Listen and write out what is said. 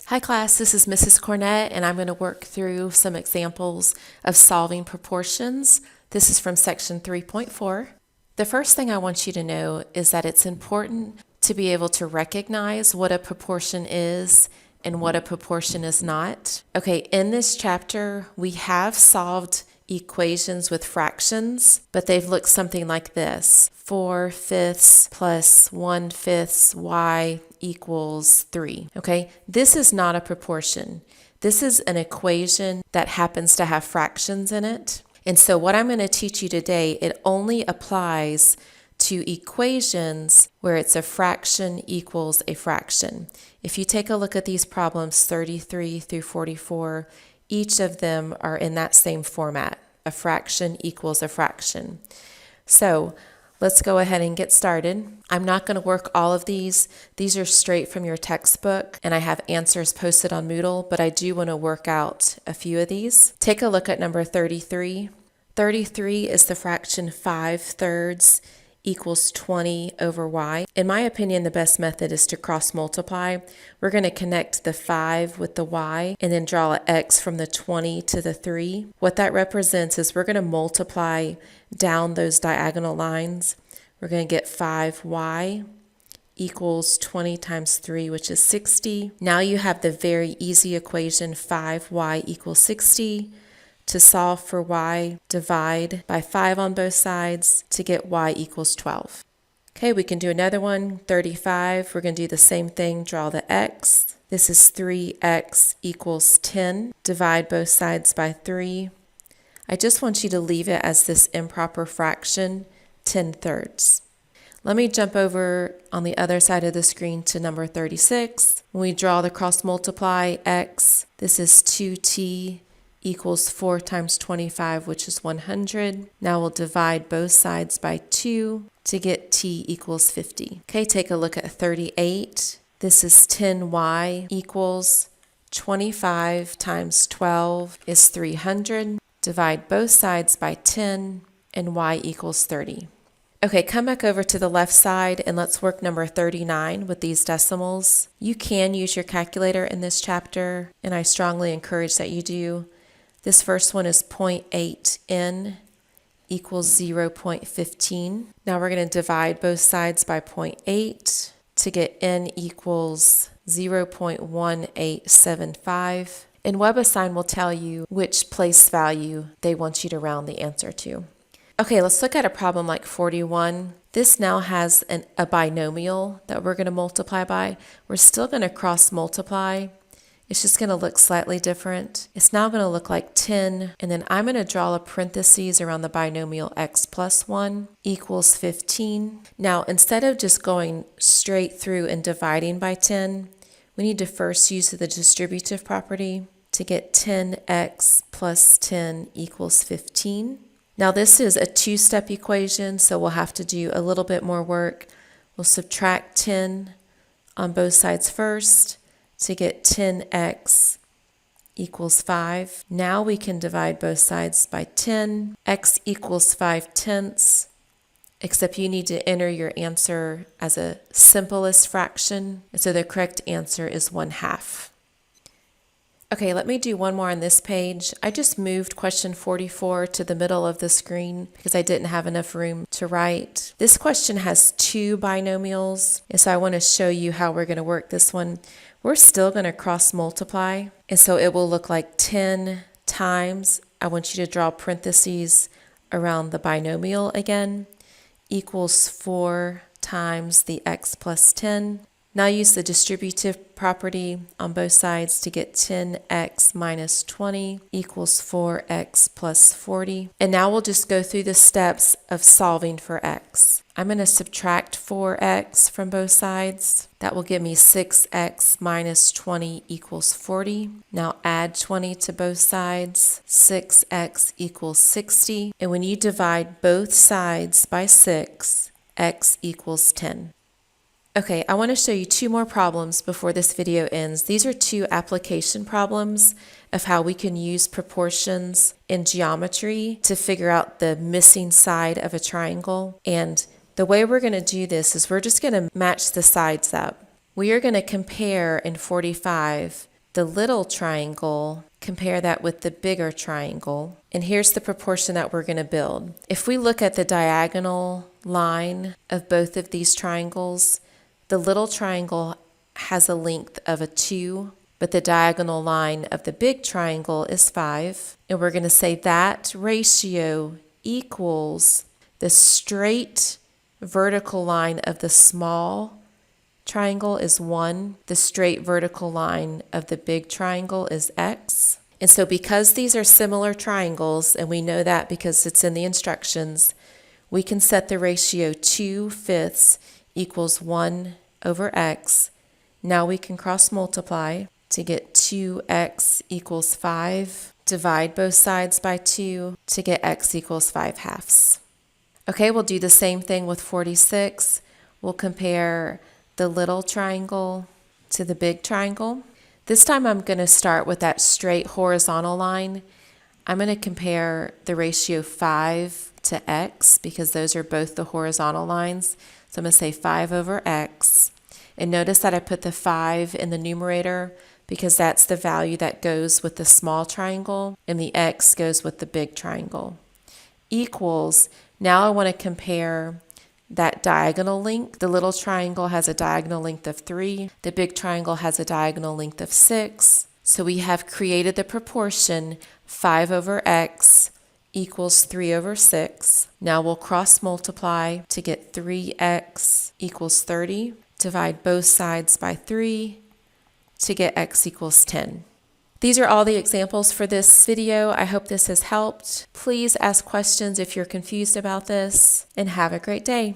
Hi class, this is Mrs. Cornett and I'm going to work through some examples of solving proportions. This is from section 3.4. The first thing I want you to know is that it's important to be able to recognize what a proportion is and what a proportion is not. Okay, in this chapter we have solved equations with fractions, but they've looked something like this. 4/5 plus 1/5 y equals 3. Okay, this is not a proportion. This is an equation that happens to have fractions in it. And so what I'm going to teach you today, it only applies to equations where it's a fraction equals a fraction. If you take a look at these problems 33 through 44, each of them are in that same format. A fraction equals a fraction. So let's go ahead and get started. I'm not going to work all of these. These are straight from your textbook, and I have answers posted on Moodle, but I do want to work out a few of these. Take a look at number 33. 33 is the fraction 5/3 equals 20 over y. In my opinion, the best method is to cross multiply. We're going to connect the 5 with the y and then draw an x from the 20 to the 3. What that represents is we're going to multiply down those diagonal lines. We're going to get 5y equals 20 times 3, which is 60. Now you have the very easy equation 5y equals 60. To solve for y, divide by 5 on both sides to get y equals 12. Okay, we can do another one, 35. We're going to do the same thing, draw the x. This is 3x equals 10. Divide both sides by 3. I just want you to leave it as this improper fraction, 10/3. Let me jump over on the other side of the screen to number 36. When we draw the cross multiply x, this is 2t equals 4 times 25, which is 100. Now we'll divide both sides by 2 to get t equals 50. Okay, take a look at 38. This is 10y equals 25 times 12 is 300. Divide both sides by 10 and y equals 30. Okay, come back over to the left side and let's work number 39 with these decimals. You can use your calculator in this chapter, and I strongly encourage that you do. This first one is 0.8 n equals 0.15. Now we're going to divide both sides by 0.8 to get n equals 0.1875. And WebAssign will tell you which place value they want you to round the answer to. Okay, let's look at a problem like 41. This now has a binomial that we're going to multiply by. We're still going to cross multiply. It's just going to look slightly different. It's now going to look like 10, and then I'm going to draw a parentheses around the binomial x plus 1 equals 15. Now, instead of just going straight through and dividing by 10, we need to first use the distributive property to get 10x plus 10 equals 15. Now, this is a two-step equation, so we'll have to do a little bit more work. We'll subtract 10 on both sides first to get 10x equals 5. Now we can divide both sides by 10. X equals 5/10, except you need to enter your answer as a simplest fraction. So the correct answer is 1/2. Okay, let me do one more on this page. I just moved question 44 to the middle of the screen because I didn't have enough room to write. This question has two binomials, and so I want to show you how we're going to work this one. We're still going to cross multiply, and so it will look like 10 times, I want you to draw parentheses around the binomial again, equals 4 times the x plus 10. Now use the distributive property on both sides to get 10x minus 20 equals 4x plus 40. And now we'll just go through the steps of solving for x. I'm going to subtract 4x from both sides. That will give me 6x minus 20 equals 40. Now add 20 to both sides. 6x equals 60. And when you divide both sides by 6, x equals 10. Okay, I want to show you two more problems before this video ends. These are two application problems of how we can use proportions in geometry to figure out the missing side of a triangle. And the way we're going to do this is we're just going to match the sides up. We are going to compare in 45 the little triangle, compare that with the bigger triangle, and here's the proportion that we're going to build. If we look at the diagonal line of both of these triangles, the little triangle has a length of a 2, but the diagonal line of the big triangle is 5. And we're going to say that ratio equals the straight vertical line of the small triangle is 1. The straight vertical line of the big triangle is x. And so because these are similar triangles, and we know that because it's in the instructions, we can set the ratio 2/5 equals 1 over x. Now we can cross multiply to get 2x equals 5. Divide both sides by 2 to get x equals 5/2. Okay, we'll do the same thing with 46. We'll compare the little triangle to the big triangle. This time I'm going to start with that straight horizontal line. I'm going to compare the ratio 5 to x because those are both the horizontal lines. So I'm going to say 5 over x. And notice that I put the 5 in the numerator because that's the value that goes with the small triangle and the x goes with the big triangle. Equals, now I want to compare that diagonal length. The little triangle has a diagonal length of 3. The big triangle has a diagonal length of 6. So we have created the proportion 5 over x equals 3 over 6. Now we'll cross multiply to get 3x equals 30. Divide both sides by 3 to get x equals 10. These are all the examples for this video. I hope this has helped. Please ask questions if you're confused about this, and have a great day.